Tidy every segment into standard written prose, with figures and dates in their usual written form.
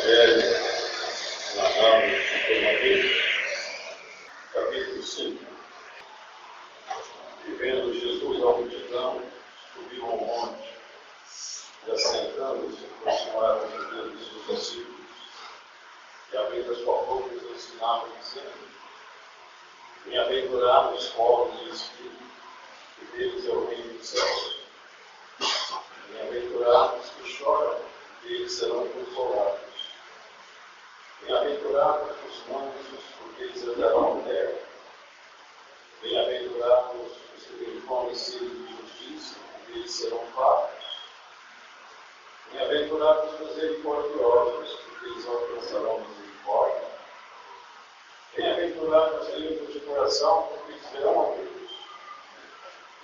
Evangelho narrado por Mateus, capítulo 5. E vendo Jesus a multidão, subiu ao monte, e assentando-se, aproximaram-se dele dos seus discípulos, e abrindo as suas bocas, ensinava, dizendo: Bem-aventurados os pobres de espírito, que deles é o reino dos céus. Bem-aventurados que choram, que eles serão consolados. Bem-aventurados os mansos, porque eles herdarão a terra. Bem-aventurados os que têm fome e sede de justiça, porque eles serão fartos. Bem-aventurados os misericordiosos, porque eles alcançarão misericórdia. Bem-aventurados os limpos de coração, porque eles verão a Deus.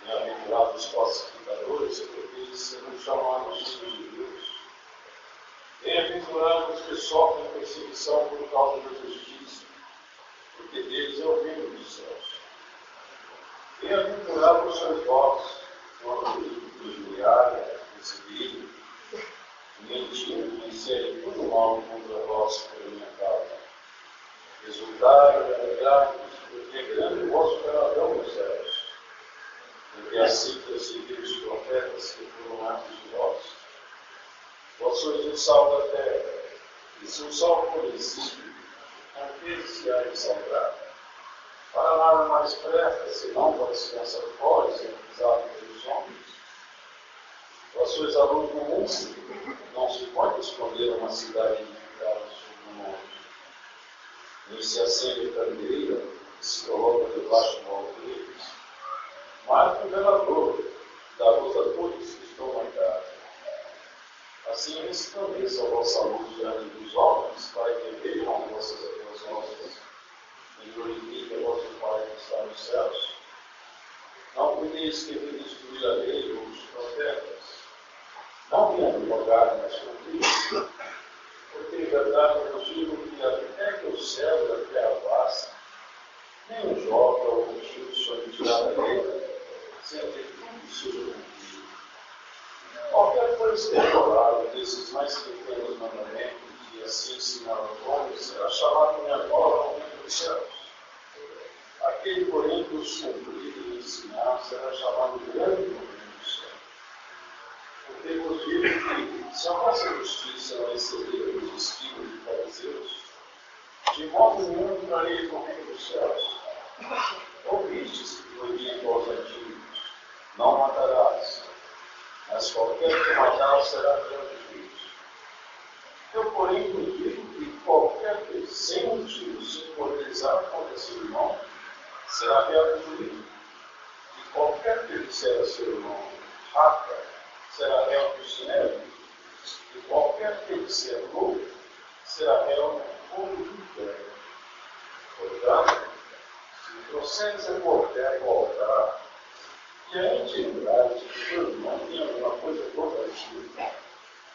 Bem-aventurados os pacificadores, porque eles serão chamados filhos de Deus. Bem-aventurados os que sofrem perseguição por causa da justiça, porque deles é o reino dos céus. Bem-aventurados sois vós, quando injuriarem, perseguirem, mentindo, disserem tudo mal contra vós por minha causa. Exultai e alegrai-vos, porque é grande o vosso galardão nos céus. Porque assim perseguiram os profetas que foram antes de vós. Vós sois o sal da terra, e se o sal for insípido, com que se há de salgar? Para nada mais presta, senão para se lançar fora e ser pisado pelos homens. Vós sois a luz do mundo, não se pode esconder uma cidade edificada sobre um monte. Nem se acende candeeira e se coloca debaixo do alqueire, mas o velador dá luz a todos que estão na casa. Assim resplandeça a vossa luz diante dos homens, para que vejam vossas boas obras e glorifiquem a vosso Pai que está nos céus. Não cuideis que vim destruir a lei ou os profetas. Não vim advogar, mas cumprir. Porque em verdade eu vos digo que até que o céu e a terra passem, nem um jota ou um tio solidificado a lei, sem que tudo seja cumprido. Qualquer coisa temporária desses mais pequenos mandamentos, e assim ensinar aos homens, será chamado menor ao reino dos céus. Aquele, porém, que os cumprir e ensinar, será chamado grande no reino dos céus. Porque vos digo que, se a vossa justiça não exceder os estilos de fariseus, de modo nenhum entrareis no reino dos céus. Ouvistes que foi dito aos antigos: não matarás, mas qualquer que matar será grande. Eu, porém, vos digo que qualquer que, sem motivo, se importunizar contra seu irmão, será réu de juízo. E qualquer que disser a seu irmão: rata, será réu do sinédrio. E qualquer que disser louco, será réu do fogo do inferno. Portanto, se trouxeres a qualquer ao altar, e a intimidade de que teu irmão tem alguma coisa contra ti,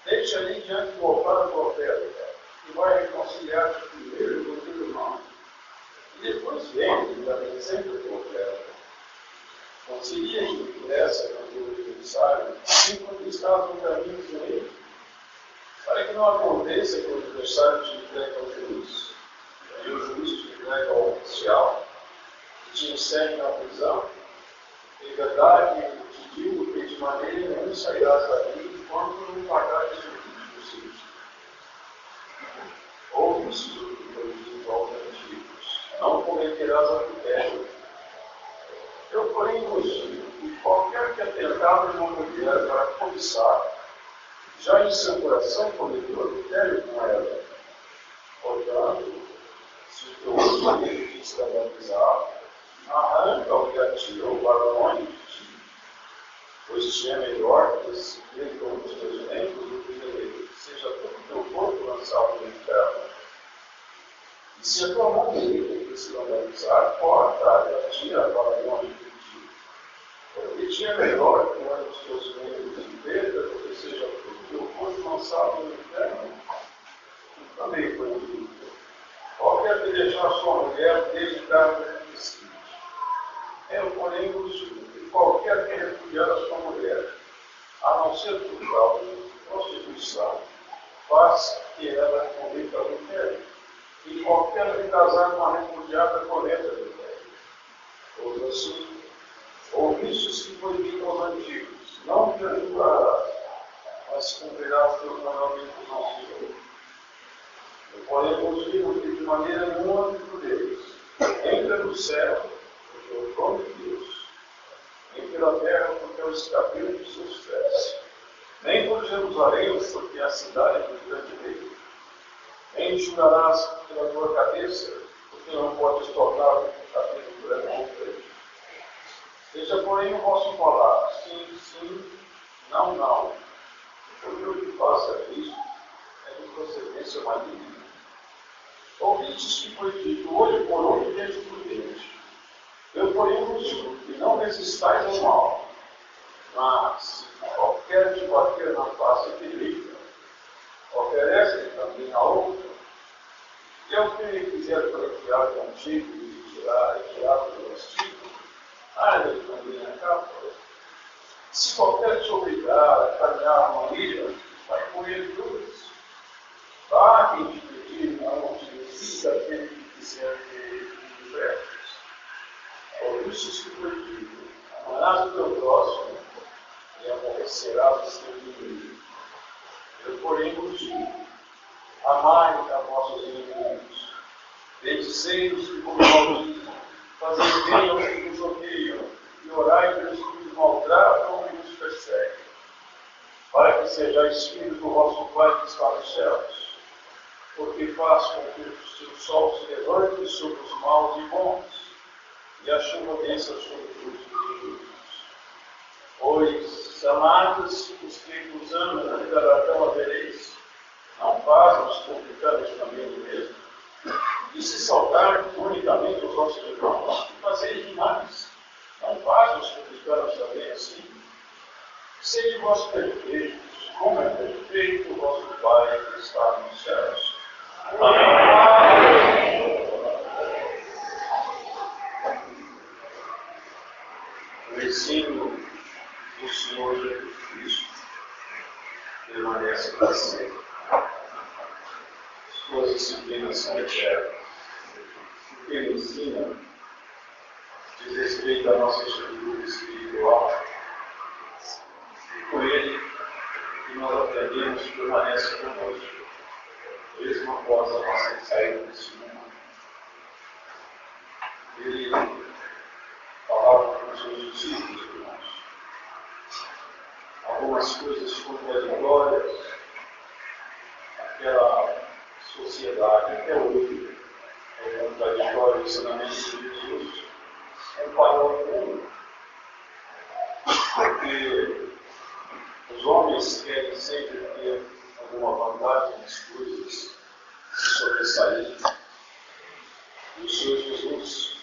deixe ali diante do altar do profeta, e vai reconciliar-te primeiro com o teu irmão. E depois vem e também sempre o profeta. Concilia-te depressa com o teu adversário, enquanto estás no caminho com ele, para que não aconteça que o adversário te entregue ao juiz, e o juiz te entregue ao oficial, e te encerre na prisão. Em verdade, eu te digo que de maneira nenhuma sairás dali enquanto não pagares o que possível. Ouve-se o que foi dito aos antigos: não cometerás adultério. Eu, porém, vos digo que qualquer que atentar numa mulher para cobiçar, já em seu coração cometeu adultério com ela. Portanto, se o teu marido te escandalizar, arranca-o e atira-o para longe de ti, pois te é melhor que se dê com os teus membros do que seja todo o teu corpo lançado no inferno. E se a tua mão direita te escandalizar, corta e atira para longe de ti, porque te é melhor que um dos teus membros de perda do que seja todo o teu corpo lançado no inferno. E também foi dito: qualquer que deixar sua mulher, desde cá seguinte. Eu, porém, vos digo que qualquer que repudiar a sua mulher, a não ser por causa de prostituição, faz que ela convicta o inferno. E qualquer casar uma refugiada coleta do inferno. Ou assim, ouvistes que foi dito aos antigos, não te ajudarás, mas cumprirás os teus mandamentos não se. Porém, vos digo que de maneira nenhuma de Deus, nem pelo céu, porque é o trono de Deus, nem pela terra, porque é o escabelo dos seus pés, nem por Jerusalém, porque é a cidade do grande rei, nem julgarás pela tua cabeça, porque não podes tornar o cabeça do grande rei. Seja, porém, o vosso falar, sim, sim, não, não, porque o que faça isto é de procedência maligna. Ouvistes que foi dito olho por olho, dente por dente. Eu, porém, vos digo que não resistais ao mal, mas, se qualquer te bater na face direita, oferece também a outra. E ao que ele quiser franquear contigo e tirar do vestido, dá-lhe também a capa. Se qualquer te obrigar a caminhar uma milha, vai com ele duas. Vá quem te pedir, não te decida aquele que quiser ter diversos. Por isso que foi dito, amarás o teu próximo e aborrecerás o teu inimigo. Eu, porém, vos digo, amai a vossos inimigos, bendizei-os que vos maldizem, fazei bem aos que vos odeiam, e orai pelos que vos maltratam e vos perseguem, para que sejais filhos do vosso Pai que está nos céus. Porque faz com que o seu sol se levante sobre os maus e bons, e a chuva desça sobre os justos. Pois, se amados os que vos amam, ainda darão a vereis, não fazem os publicanos também do mesmo. E se saudar unicamente os vossos irmãos, fazeis demais, não fazem os publicanos também assim. Sede vós perfeitos, como é perfeito o vosso Pai que está nos céus. O ensino do Senhor Jesus Cristo permanece para sempre. Suas disciplinas são eternas. O que ele ensina diz respeito à nossa estrutura espiritual. E com ele, o que nós aprendemos permanece conosco, mesmo após a nossa saída desse mundo. Ele falava com os seus discípulos, irmãos. Algumas coisas contraditórias, aquela sociedade até hoje é contraditória o ensinamento de Jesus, comparou ao mundo. Porque os homens querem sempre ter alguma vantagem nas coisas, se sobressair. E o Senhor Jesus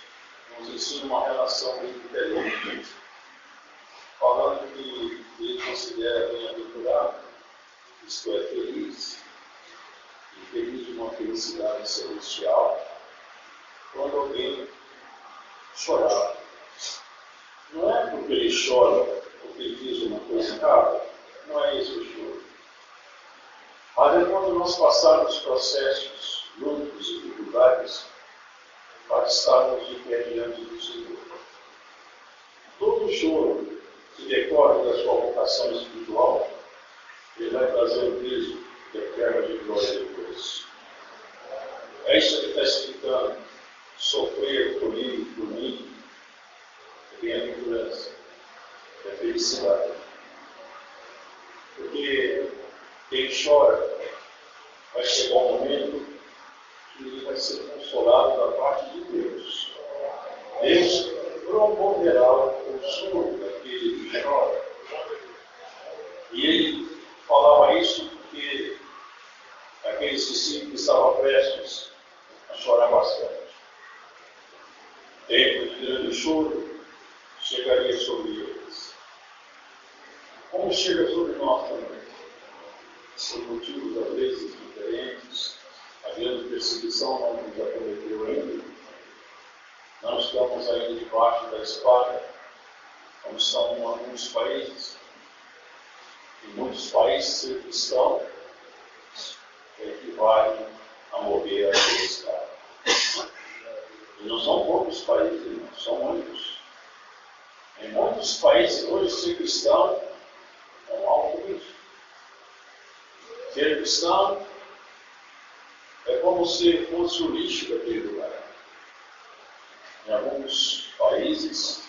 nos ensina uma relação bem diferente, falando que ele considera bem-aventurado, isto é, feliz, e feliz de uma felicidade celestial, quando alguém chorar. Não é porque ele chora, porque ele fez uma coisa errada, não é esse o choro. Mas é quando nós passarmos processos, lutas e dificuldades, para estarmos de pé diante do Senhor. Todo choro que decorre da sua vocação espiritual, ele vai trazer o peso eterno de glória depois. É isso que está explicando. Sofrer por mim, é bem-aventurança, é felicidade. Porque quem chora vai chegar um momento que ele vai ser consolado da parte de Deus. Deus promoverá o consolo daquele que chora. E ele falava isso porque aqueles discípulos estavam prestes a chorar bastante. Tempo de grande choro chegaria sobre eles. Como chega sobre nós também? Por motivos, às vezes, diferentes, a grande perseguição não nos acometeu ainda. Não estamos ainda debaixo da espada, como são em alguns países. Em muitos países ser cristão levarem a morrer aquele estado. E não são poucos países, irmãos, são muitos. Em muitos países hoje ser cristão é um alto risco. Ser cristão é como se fosse o lixo daquele lugar. Em alguns países,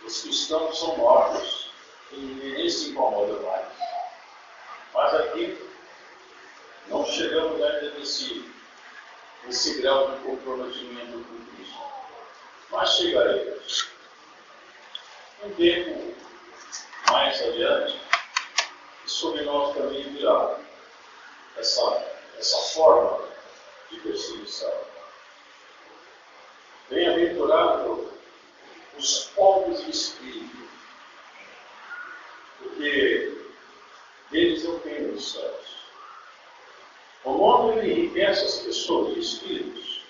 os cristãos são mortos e ninguém se incomoda mais. Mas aqui, não chegamos ainda nesse grau de comprometimento com Cristo. Mas chegaremos. Um tempo mais adiante, e sobre nós também virá essa forma de perseguição. Bem-aventurado os pobres de espírito, porque deles é o reino dos céus. O nome ele enriquece as pessoas de espíritos.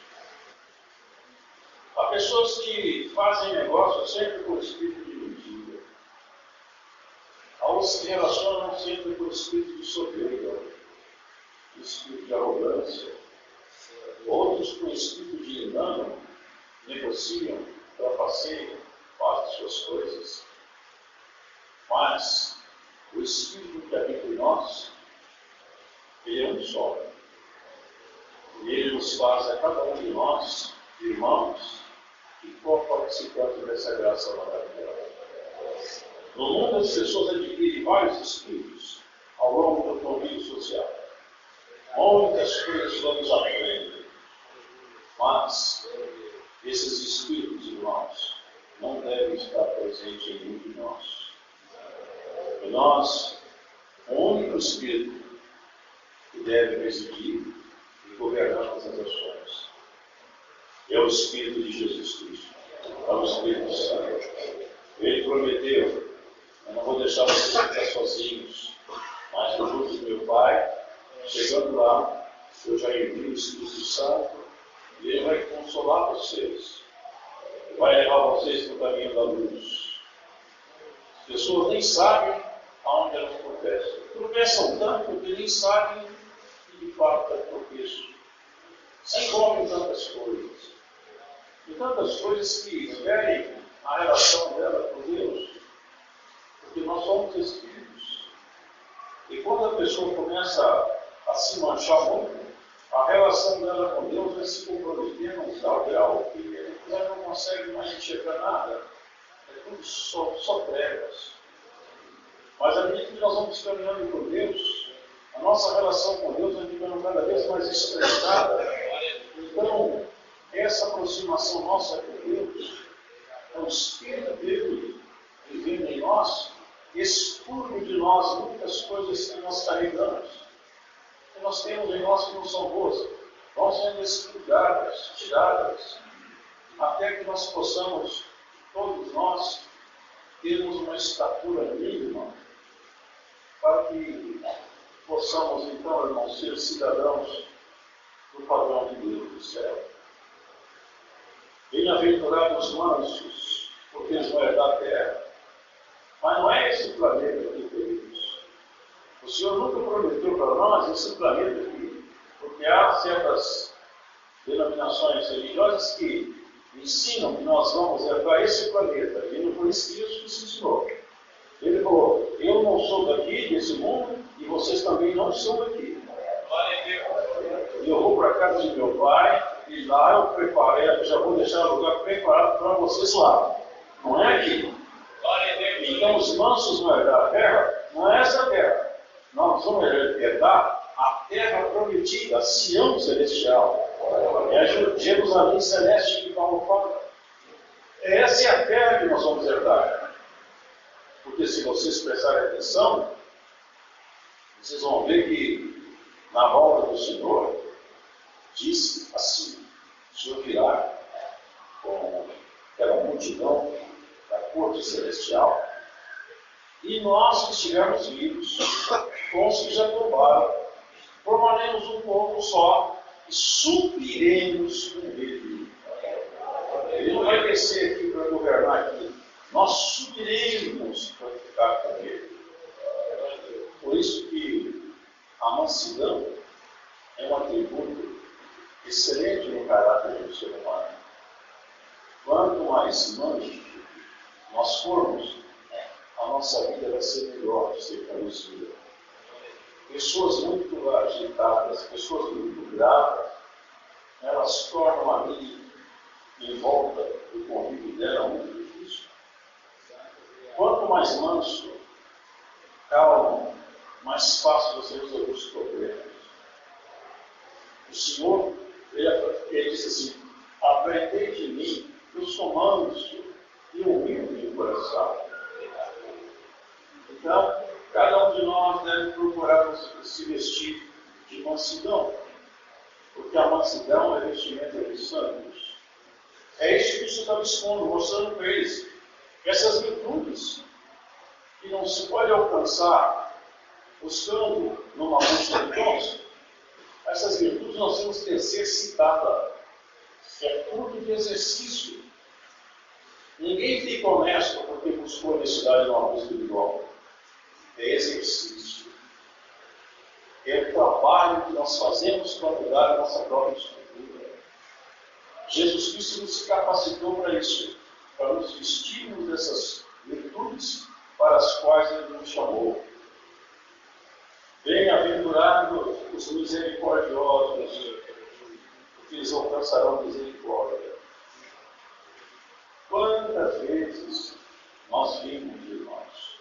Há pessoas que fazem negócio sempre com o espírito de mentira. Há os que se relacionam sempre com o espírito de soberba, o espírito de arrogância. Outros com o espírito de engano negociam, trapaceiam, fazem suas coisas. Mas o espírito que habita em nós, ele é um só. E ele nos faz a cada um de nós, irmãos, e co-participantes dessa graça maravilhosa. No mundo, as pessoas adquirem vários espíritos ao longo do convívio social. Muitas coisas vamos aprender. Mas esses espíritos, irmãos, não devem estar presentes em nenhum de nós. E nós, o único espírito que deve presidir e governar nossas ações é o Espírito de Jesus Cristo, é o Espírito Santo. Ele prometeu: eu não vou deixar vocês ficar sozinhos, mas junto do meu Pai, chegando lá, eu já envio o Espírito Santo e ele vai consolar vocês, vai levar vocês no caminho da luz. As pessoas nem sabem aonde elas tropeçam. Tropeçam tanto que nem sabem que de fato é tropeço. Se envolvem tantas coisas. E tantas coisas que ferem a relação dela com Deus. Porque nós somos espíritos. E quando a pessoa começa a se manchar muito, a relação dela com Deus vai se comprometer num tal grau que ela não consegue mais enxergar nada. É tudo só trevas. Mas à medida que nós vamos caminhando com Deus, a nossa relação com Deus vai ficando cada vez mais estreitada. Então, essa aproximação nossa com Deus, é o Espírito dele vivendo em nós, expurga de nós muitas coisas que nós carregamos, que nós temos em nós que não são boas, vão sendo expurgadas, tiradas, até que nós possamos, todos nós, termos uma estatura mínima, para que possamos, então, irmãos, ser cidadãos do padrão de Deus do céu. Bem-aventurados os mansos, porque eles vão herdar a terra. Mas não é esse planeta aqui, queridos. O Senhor nunca prometeu para nós esse planeta aqui, porque há certas denominações religiosas que ensinam que nós vamos herdar esse planeta. E não foi isso que Jesus nos ensinou. Ele falou: eu não sou daqui, desse mundo, e vocês também não são daqui. E eu vou para a casa de meu pai, e lá eu preparei, eu já vou deixar o lugar preparado para vocês lá. Não é aqui. Então os mansos vão herdar a terra, não é essa terra. Nós vamos herdar a terra prometida, a Sião celestial. É a Jerusalém celeste que Paulo fala. Essa é a terra que nós vamos herdar. Porque se vocês prestarem atenção, vocês vão ver que na volta do Senhor, diz assim: o Senhor virá com aquela multidão da corte celestial, e nós que estivermos vivos, com os que já tombaram, formaremos um povo só e subiremos com ele. Ele não vai descer aqui para governar aqui, nós subiremos para ficar com ele. Por isso que a mansidão é um atributo excelente no caráter do ser humano. Quanto mais manso nós formos, a nossa vida vai ser melhor de ser conduzida. Pessoas muito agitadas, pessoas muito graves, elas tornam a vida em volta do convívio dela muito difícil. Quanto mais manso, calmo, mais fácil você resolver os problemas. O Senhor, ele disse assim: aprendei de mim, eu sou manso e humilde de coração. Então, cada um de nós deve procurar se vestir de mansidão, porque a mansidão é vestimenta de santos. É isso que isso está expondo, mostrando para eles essas virtudes que não se pode alcançar buscando numa busca de Deus. Essas virtudes nós temos que exercitada. É fruto de exercício. Ninguém fica honesto porque buscou honestidade numa busca de Deus. É exercício. É o trabalho que nós fazemos para mudar a nossa própria estrutura. Jesus Cristo nos capacitou para isso, para nos vestirmos dessas virtudes para as quais Ele nos chamou. Bem-aventurados os misericordiosos, porque eles alcançarão misericórdia. Quantas vezes nós vimos, irmãos,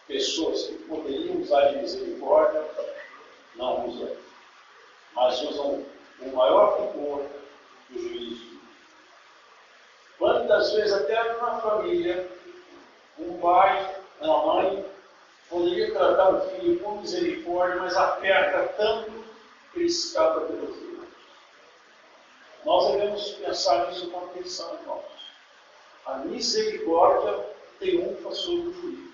pessoas que poderiam usar de misericórdia, não usam, mas usam o maior rigor do juízo. Quantas vezes até na família, um pai, uma mãe, poderia tratar o filho com misericórdia, mas aperta tanto que ele escapa pelos dedos. Nós devemos pensar nisso com atenção, irmãos. A misericórdia triunfa sobre o juízo.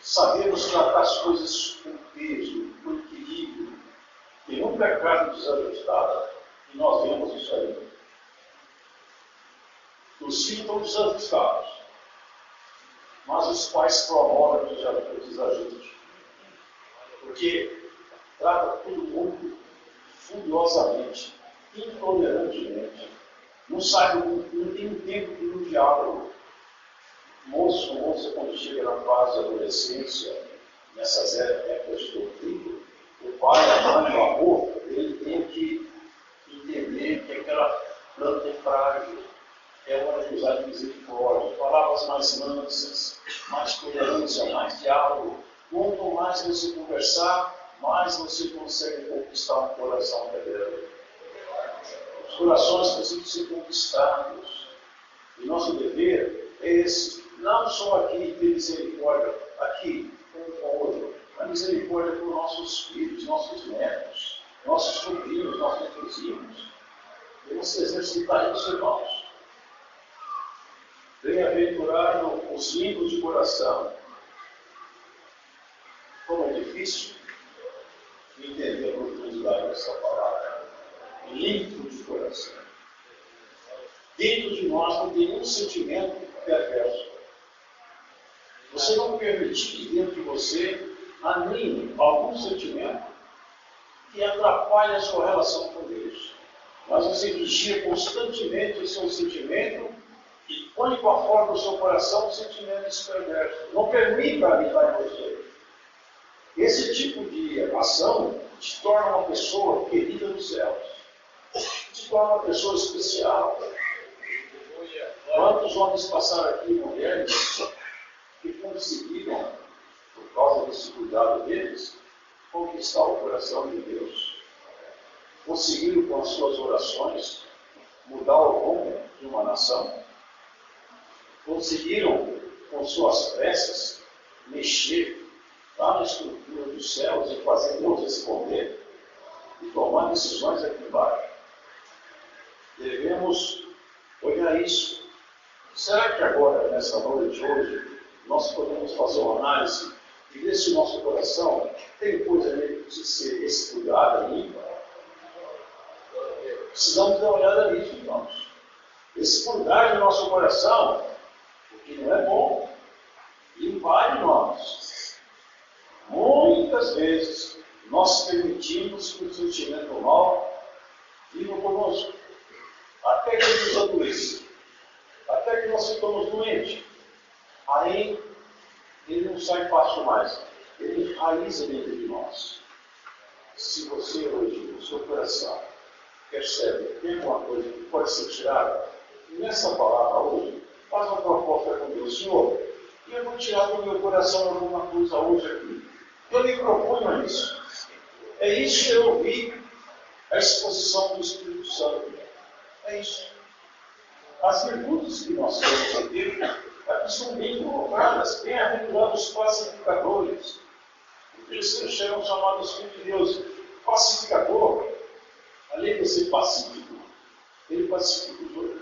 Sabemos tratar as coisas com peso, com equilíbrio, que nunca é carne desajustada, e nós vemos isso aí. Os filhos estão desajustados, mas os pais promovem o desajuste, porque trata todo mundo furiosamente, intolerantemente, não tem um tempo de diálogo. Moça, quando chega na fase de adolescência, nessas épocas de conflito, o pai, a mãe, o avô, ele tem que entender que aquela planta é frágil, é hora de usar de misericórdia, palavras mais mansas, mais tolerância, mais diálogo. Quanto mais você conversar, mais você consegue conquistar um coração rebelde. Os corações precisam ser conquistados. E nosso dever é esse. Não só aqui ter misericórdia, aqui, um com o outro, mas misericórdia com nossos filhos, nossos netos, nossos sobrinhos, nossos vizinhos. Temos que exercitar isso, irmãos. Bem-aventurado os limpos de coração. Como é difícil entender a profundidade dessa palavra. Limpo de coração. Dentro de nós não tem nenhum sentimento perverso. Você não permitir que dentro de você anime algum sentimento que atrapalhe a sua relação com Deus. Mas você vigia constantemente o seu sentimento e põe para fora do seu coração sentimentos perversos. Não permita habitar em você. Esse tipo de ação te torna uma pessoa querida dos céus. Te torna uma pessoa especial. Quantos homens passaram aqui, mulheres, que conseguiram, por causa desse cuidado deles, conquistar o coração de Deus. Conseguiram, com as suas orações, mudar o rumo de uma nação. Conseguiram, com suas preces, mexer lá na estrutura dos céus e fazer Deus responder e tomar decisões aqui embaixo. Devemos olhar isso. Será que agora, nessa noite de hoje, nós podemos fazer uma análise e ver se o nosso coração tem coisa ali que precisa ser estudada, limpa? Precisamos dar uma olhada nisso, irmãos. Expurgar de nosso coração o que não é bom. Limpar de nós. Muitas vezes nós permitimos que o sentimento mal viva conosco, até que nos adoeça, até que nós ficamos doentes. Aí ele não sai fácil mais, ele enraiza dentro de nós. Se você hoje, no seu coração, percebe que tem alguma coisa que pode ser tirada, nessa palavra hoje, faz uma proposta com Deus: Senhor, eu vou tirar do meu coração alguma coisa hoje aqui. Eu lhe proponho isso. É isso que eu ouvi, a exposição do Espírito Santo. É isso. As virtudes que nós temos aqui, aqui são bem colocadas, bem-aventurados os pacificadores. Eles serão chamados filhos de Deus. Pacificador, além de ser pacífico, ele pacifica os outros.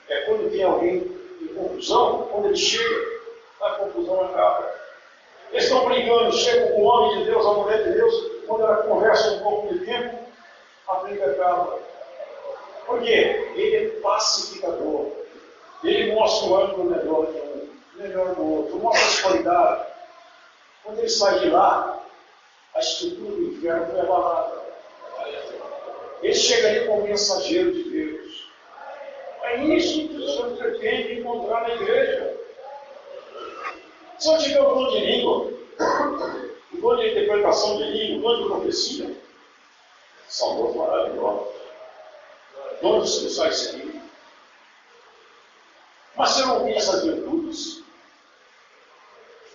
É quando tem alguém em confusão, quando ele chega, a confusão acaba. Eles estão brincando, chegam com o homem de Deus, a mulher de Deus, quando ela conversa um pouco de tempo, a briga acaba. Por quê? Ele é pacificador. Ele mostra o ângulo melhor de um, melhor do outro, mostra as qualidades. Quando ele sai de lá, a estrutura do inferno foi abalada. Ele chega ali como mensageiro de Deus. É isso que o Senhor pretende encontrar na igreja. Se eu tiver o dom de língua, o dom de interpretação de língua, o dom de profecia, são dons maravilhosos. Dons que só seguir. Mas se eu não tenho essas virtudes,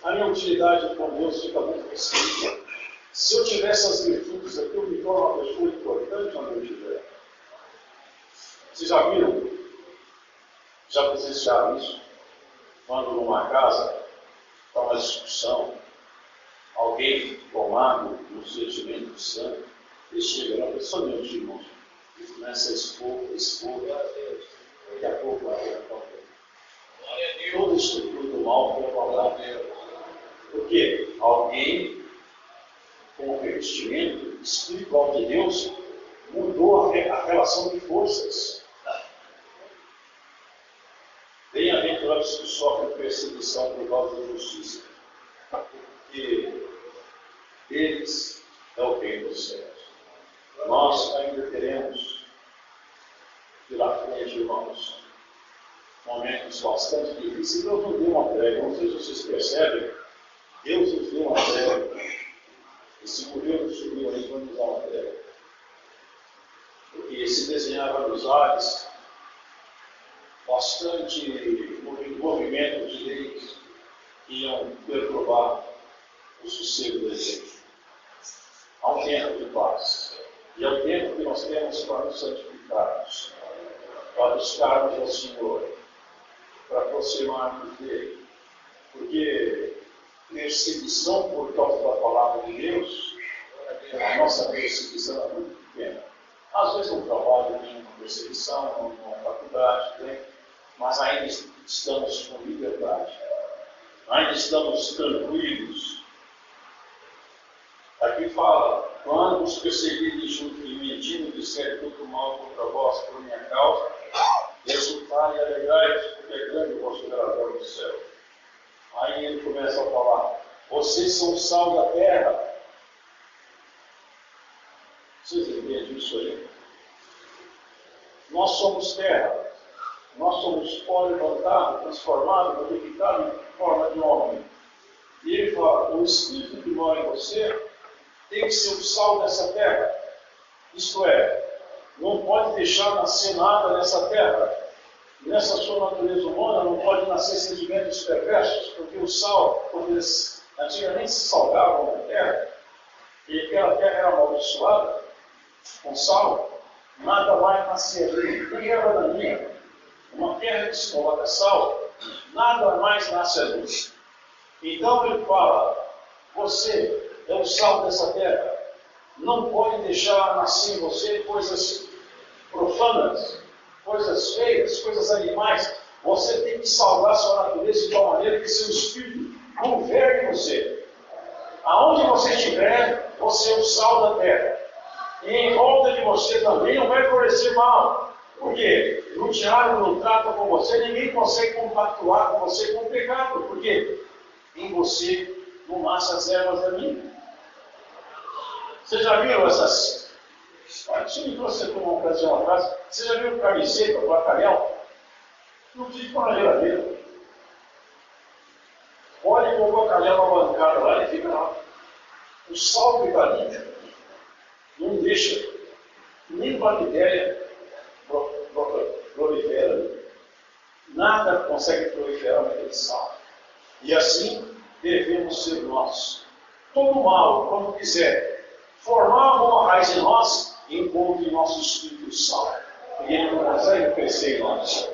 a minha utilidade com Deus fica muito restrita. Se eu tiver essas virtudes aqui, eu me torno uma pessoa importante quando eu tiver. Vocês já viram? Já presenciaram isso? Quando numa casa está uma discussão, alguém tomado no sentimento do sangue, ele chega lá, só meu irmão, e começa a expor, daqui a pouco vai ter toda a estrutura do mal foi abalada. Por quê? Alguém com o revestimento espiritual de Deus mudou a relação de forças. Bem-aventurados que sofrem perseguição por causa da justiça, porque eles é o reino dos céus. Nós ainda teremos pela frente, irmãos, momentos bastante difíceis. Deus nos deu uma trégua. Não sei se vocês percebem, Deus nos deu uma trégua. Esse governo subiu aí para nos dar uma trégua. Porque se desenhava nos ares bastante movimento de leis que iam perturbar o sossego da igreja. Há um tempo de paz. E é o tempo que nós temos para nos santificarmos, para buscarmos ao Senhor, para aproximarmos dele. Porque perseguição por causa da palavra de Deus, a nossa perseguição é muito pequena. Às vezes no trabalho tem uma perseguição, numa faculdade tem, mas ainda estamos com liberdade, ainda estamos tranquilos. Aqui fala: quando os perseguirem junto de mim, mentindo, disserem todo mal contra vós por minha causa, exultai e alegrai-vos, porque é grande o vosso galardão do céu. Aí ele começa a falar: vocês são o sal da terra. Vocês entendem isso aí? Nós somos terra. Nós somos pó levantado, transformado, modificado em forma de homem. E ele fala: o Espírito que mora em você tem que ser o sal dessa terra. Isto é, não pode deixar nascer nada nessa terra. Nessa sua natureza humana não pode nascer sentimentos perversos, porque o sal, quando eles antigamente se salgavam na terra, e aquela terra era amaldiçoada com sal, nada mais nascia ali. Nem erva daninha. Uma terra que se coloca sal, nada mais nasce ali. Então ele fala: você é o sal dessa terra. Não pode deixar nascer em você coisas profanas, coisas feias, coisas animais. Você tem que salvar sua natureza de tal maneira que seu espírito governe você. Aonde você estiver, você é o sal da terra. E em volta de você também não vai florescer mal. Por quê? No diário, no trato com você, ninguém consegue compactuar com você com o pecado. Por quê? Em você não nascem as ervas daninhas. Vocês já viram essas... Isso me trouxe uma ocasião atrás. Vocês já viram camiseta, bacalhau? Não fica na geladeira. Olha o bacalhau na bancada lá e fica lá. O sal fica ali. Não deixa nem bactéria prolifera. Nada consegue proliferar naquele sal. E assim devemos ser nós. Todo mal, quando quiser formar uma raiz em nós, encontre em nosso espírito sal. E ele não consegue crescer em nós.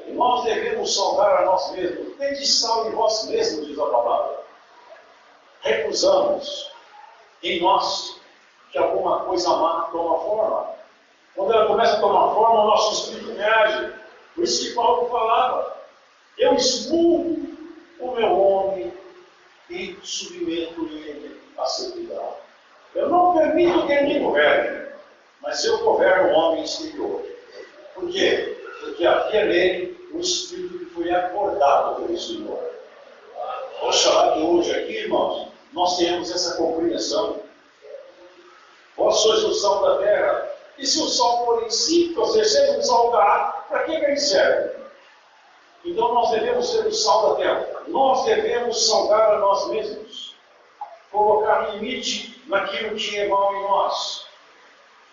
E nós devemos salgar a nós mesmos. Tende sal em vós mesmos, diz a palavra. Recusamos em nós que alguma coisa má toma forma. Quando ela começa a tomar forma, o nosso espírito reage. Por isso que Paulo falava: eu expulgo o meu homem e submeto ele à servidão. Eu não permito que ele governe, mas eu governo o homem exterior. Por quê? Porque havia nele um espírito que foi acordado pelo Senhor. Oxalá que hoje aqui, irmãos, nós tenhamos essa compreensão. Vós sois o sal da terra. E se o sal for insípido, ou seja, seja um sal da água, para que ele serve? Então nós devemos ser o sal da terra. Nós devemos salgar a nós mesmos. Colocar limite naquilo que é mal em nós.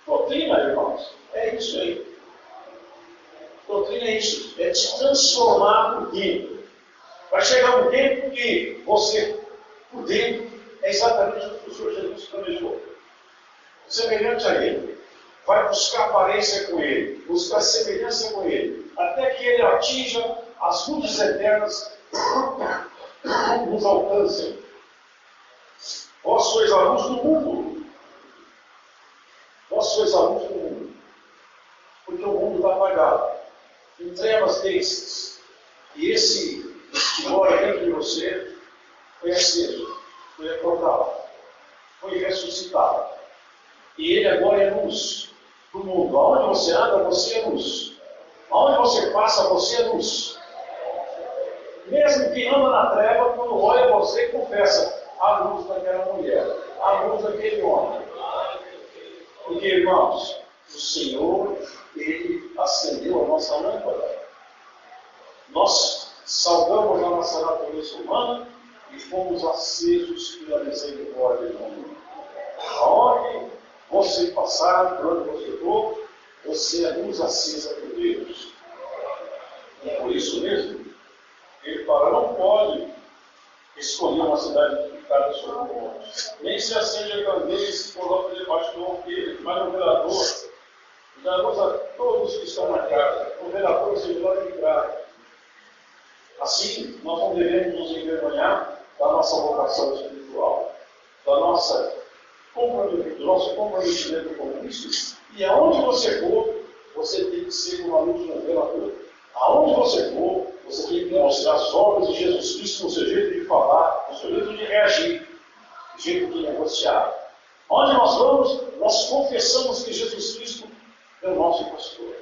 Doutrina, irmãos, é isso aí. Doutrina é isso. É te transformar por dentro. Vai chegar um tempo que você, por dentro, é exatamente o que o Senhor Jesus planejou. Semelhante a Ele. Vai buscar aparência com Ele, buscar semelhança com Ele, até que Ele atinja as luzes eternas que nos alcancem. Vós sois a luz do mundo. Vós sois a luz do mundo. Porque o mundo está apagado. Em trevas densas. E esse que mora dentro de você foi aceso, foi acordado, foi ressuscitado. E ele agora é luz do mundo. Aonde você anda, você é luz. Aonde você passa, você é luz. Mesmo que anda na treva, quando olha você, confessa a luz daquela mulher, a luz daquele homem. Porque, irmãos, o Senhor, Ele acendeu a nossa lâmpada. Nós salgamos a nossa natureza humana e fomos acesos pela misericórdia do mundo. Aonde você passar, por onde você for, você é luz acesa por Deus. E por isso mesmo, ele fala, não pode escolher uma cidade edificada sobre o monte. Nem se acende a candeia e se coloca debaixo do alqueire, mas o velador a todos que estão na casa. O velador se lá de entrar. Assim, nós não devemos nos envergonhar da nossa vocação espiritual, do nosso comprometimento com Cristo. E aonde você for, você tem que ser uma luz no velador. Aonde você for, você tem que mostrar as obras de Jesus Cristo no seu jeito de falar, no seu jeito de reagir, no jeito de negociar. Onde nós vamos, nós confessamos que Jesus Cristo é o nosso pastor.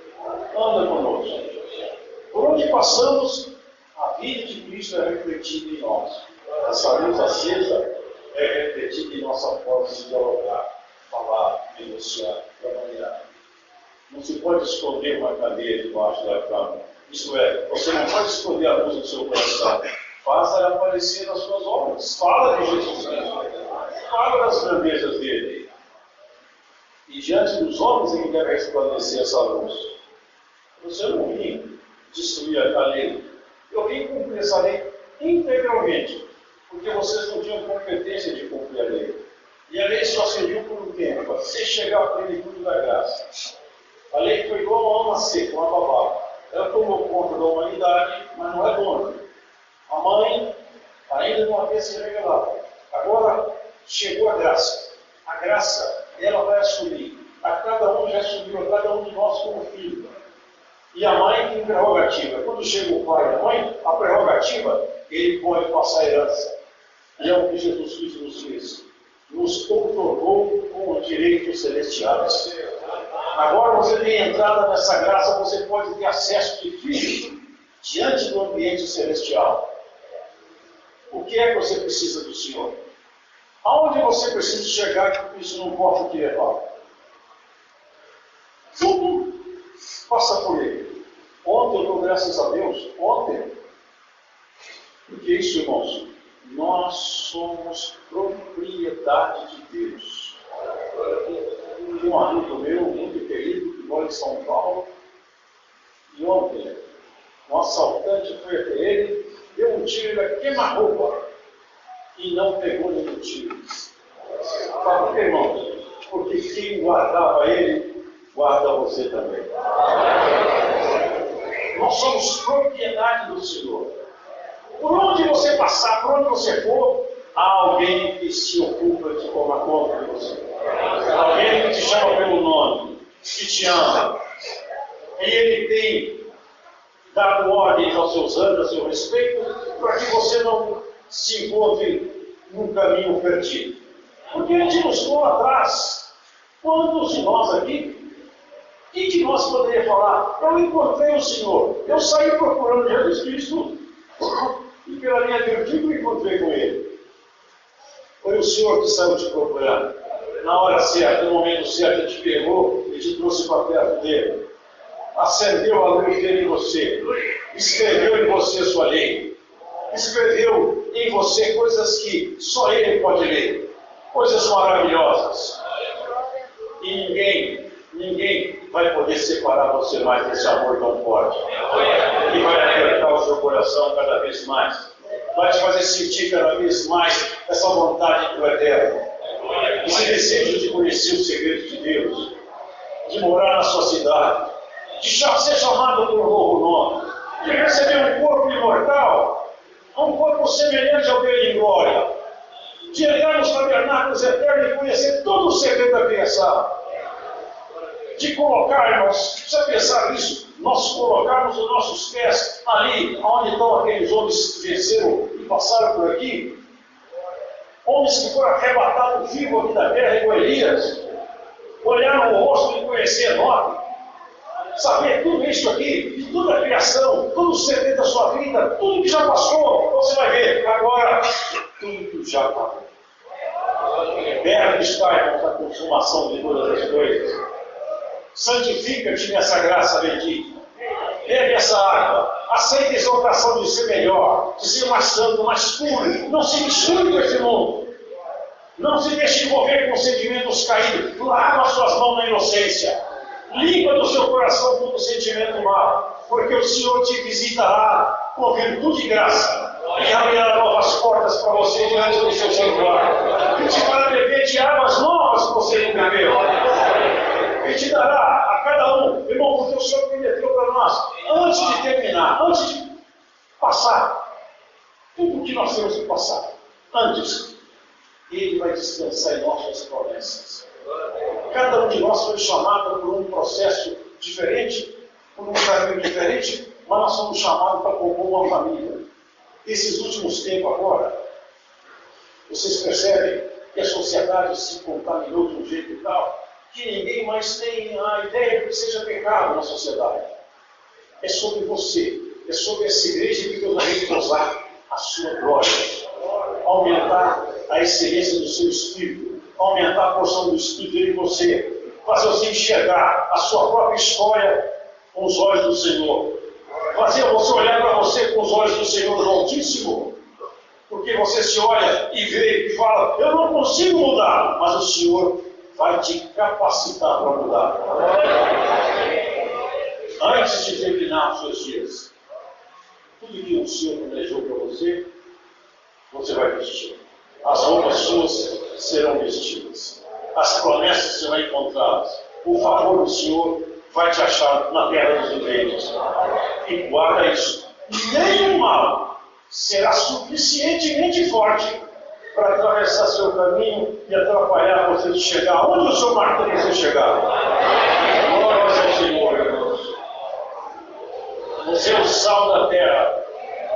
Anda conosco. Por onde passamos, a vida de Cristo é refletida em nós. Essa luz acesa é refletida em nossa forma de dialogar, falar, negociar, trabalhar. Não se pode esconder uma cadeia debaixo da cama. Isso é, você não pode esconder a luz do seu coração. Faça aparecer nas suas obras. Fala de Jesus Cristo. Fala das grandezas dele. E diante dos homens é que deve resplandecer essa luz. Você não vim destruir a lei. Eu vim cumprir essa lei integralmente. Porque vocês não tinham competência de cumprir a lei. E a lei só serviu por um tempo, até chegar à plenitude da graça. A lei foi igual a uma seca, uma babá. Ela tomou conta da humanidade, mas não é dona. A mãe ainda não havia se revelado. Agora chegou a graça. A graça, ela vai assumir. A cada um já assumiu, a cada um de nós como filho. E a mãe tem prerrogativa. Quando chega o pai e a mãe, a prerrogativa, ele pode passar a herança. E é o que Jesus Cristo nos fez. Nos outorgou com direitos celestiais. Agora você tem entrada nessa graça, você pode ter acesso de filho diante do ambiente celestial. O que é que você precisa do Senhor? Aonde você precisa chegar que isso não possa te levar? Tudo passa por ele. Ontem eu dou graças a Deus, ontem. Porque isso, irmãos, nós somos propriedade de Deus. Tem um amigo meu, muito querido, que mora em São Paulo, e ontem, um assaltante foi até ele, deu um tiro a queima-roupa e não pegou nenhum tiro. Sabe por quê, irmão? Porque quem guardava ele, guarda você também. Nós somos propriedade do Senhor. Por onde você passar, por onde você for, há alguém que se ocupa de tomar conta de você. Alguém que te chama pelo nome, que te ama. E ele tem dado ordens aos seus anos, a seu respeito, para que você não se encontre num caminho perdido. Porque ele te buscou atrás. Quantos de nós aqui, o que nós poderíamos falar? Eu encontrei o Senhor, eu saí procurando Jesus Cristo, e pela linha do tempo encontrei com ele. Foi o Senhor que saiu te procurando. Na hora certa, no momento certo, ele te pegou e te trouxe para perto dele. Acendeu a luz dele em você. Escreveu em você sua lei. Escreveu em você coisas que só ele pode ler. Coisas maravilhosas. E ninguém vai poder separar você mais desse amor tão forte. Que vai apertar o seu coração cada vez mais. Vai te fazer sentir cada vez mais essa vontade do eterno. Esse desejo de conhecer os segredos de Deus. De morar na sua cidade. De ser chamado por um novo nome. De receber um corpo imortal. Um corpo semelhante ao dele em glória. De entrar nos tabernáculos eternos e conhecer todo o segredo da criação. De colocar, irmãos, precisa pensar nisso, nós colocarmos os nossos pés ali, onde estão aqueles homens que venceram e passaram por aqui, homens que foram arrebatados vivos aqui da terra, igual Elias, olhar no rosto e conhecer nós, saber tudo isso aqui, de toda a criação, todo o segredo da sua vida, tudo que já passou, você vai ver, agora, tudo já acabou. Perto está, irmãos, a consumação de todas as coisas. Santifica-te nessa graça bendita. Bebe essa água. Aceita a exaltação de ser melhor, de ser mais santo, mais puro. Não se misture com esse mundo. Não se deixe envolver com sentimentos caídos. Lava as suas mãos na inocência. Limpa do seu coração todo sentimento mal. Porque o Senhor te visitará com virtude e graça. E abrirá novas portas para você diante do seu santuário. E te fará beber de águas novas que você não bebeu. E te dará a cada um, irmão, porque o Senhor prometeu para nós, antes de terminar, antes de passar, tudo que nós temos que passar, antes, Ele vai descansar em nossas promessas. Cada um de nós foi chamado por um processo diferente, por um caminho diferente, mas nós somos chamados para compor uma família. Esses últimos tempos agora, vocês percebem que a sociedade se contaminou de um jeito e tal, que ninguém mais tem a ideia de que seja pecado na sociedade. É sobre você, é sobre essa igreja que Deus vai repousar a sua glória, aumentar a excelência do seu espírito, aumentar a porção do espírito em você, fazer você enxergar a sua própria história com os olhos do Senhor, fazer você olhar para você com os olhos do Senhor do Altíssimo, porque você se olha e vê e fala, eu não consigo mudar, mas o Senhor vai te capacitar para mudar. Antes de terminar os seus dias, tudo que o Senhor planejou para você, você vai vestir. As roupas suas serão vestidas. As promessas serão encontradas. O favor do Senhor vai te achar na terra dos viventes. E guarda isso. Nenhum mal será suficientemente forte para atravessar seu caminho e atrapalhar você de chegar onde o Senhor marcou você chegar. Glória ao Senhor, irmãos. Você é o sal da terra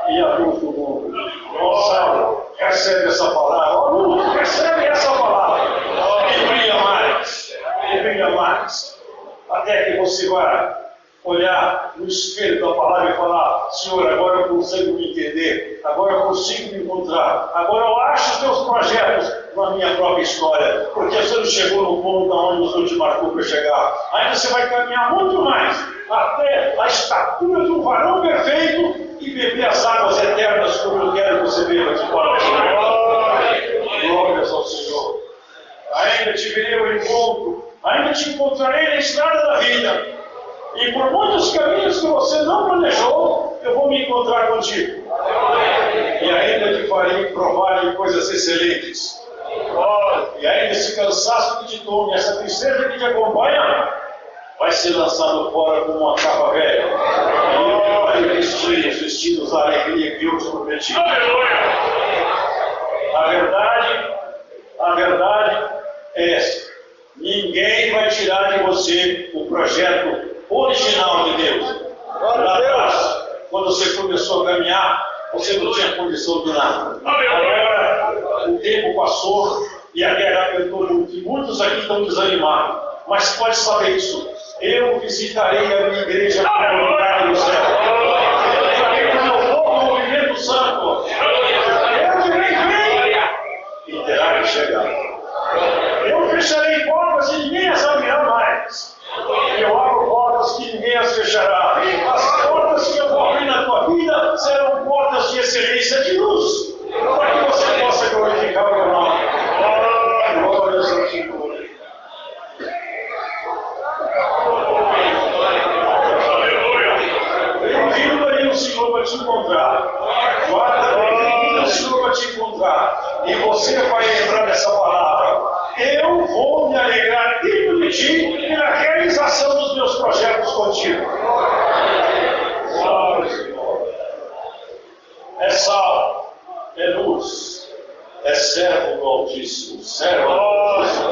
e a luz do mundo. Ó sal, recebe essa palavra. Ó luz, recebe essa palavra. E brilha mais. E brilha mais. Até que você vai olhar no espelho da palavra e falar: Senhor, agora eu consigo me entender, agora eu consigo me encontrar, agora eu acho os teus projetos na minha própria história, porque você não chegou no ponto onde o Senhor te marcou para chegar. Ainda você vai caminhar muito mais, até a estatura de um varão perfeito e beber as águas eternas como eu quero que você beba de fora. Glórias ao Senhor. Ainda te verei ao encontro, ainda te encontrarei na estrada da vida. E por muitos caminhos que você não planejou, eu vou me encontrar contigo. E ainda te farei provar de coisas excelentes. E ainda esse cansaço que te tome, essa tristeza que te acompanha, vai ser lançado fora como uma capa velha. E eu vai vestir os vestidos da alegria que eu te prometi. A verdade é essa. Ninguém vai tirar de você o projeto original de Deus. Lá atrás, quando você começou a caminhar, você não tinha condição de nada. Agora, o tempo passou e a guerra apertou muito. E muitos aqui estão desanimados. Mas pode saber isso. Eu visitarei a minha igreja para a vontade do céu. Eu trarei para o meu povo o movimento santo. Eu direi: vem, e terá que chegar. Eu fecharei portas e ninguém as abrirá mais. Eu abro portas que ninguém as fechará. As portas que eu vou abrir na tua vida serão portas de excelência, de luz, para que você possa glorificar o meu nome. Glórias ao Senhor. Bem-vindo aí o Senhor para te encontrar. Guarda bem-vindo o Senhor para te encontrar. E você vai lembrar dessa palavra: eu vou me alegrar dentro de ti e na realização dos meus projetos contigo. Salve, Senhor. É sal, é luz, é servo do Altíssimo, servo do Altíssimo.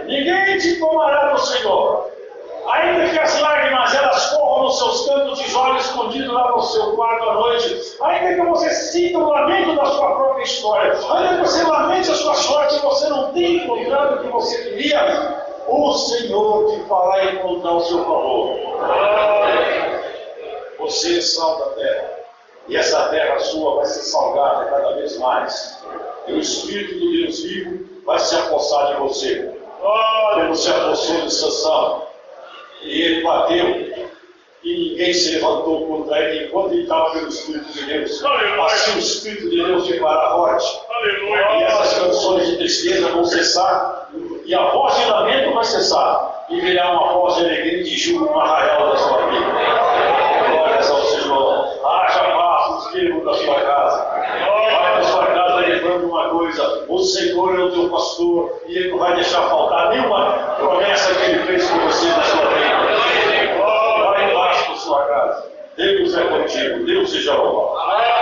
Ninguém te tomará do Senhor. Ainda que as lágrimas elas corram nos seus cantos de olhos escondidos lá no seu quarto à noite, ainda que você sinta o lamento da sua própria história, ainda que você lamente a sua sorte e você não tenha encontrado o que você queria, o Senhor te fará encontrar o seu favor. Você é sal da terra, e essa terra sua vai ser salgada cada vez mais. E o Espírito do Deus vivo vai se apossar de você, como se apossou de Sansão. E ele bateu, e ninguém se levantou contra ele enquanto ele estava pelo Espírito de Deus. Assim o Espírito de Deus te fará forte. E essas canções de tristeza vão cessar, e a voz de lamento vai cessar, e virá uma voz de alegria e de júbilo no arraial da sua vida. Glórias ao Senhor. Haja paz nos termos da sua casa. Vai na sua casa lembrando uma coisa: o Senhor é o teu pastor, e Ele não vai deixar faltar nenhuma promessa que Ele fez com você na sua vida. Vai em paz para sua casa. Deus é contigo. Deus seja louvado.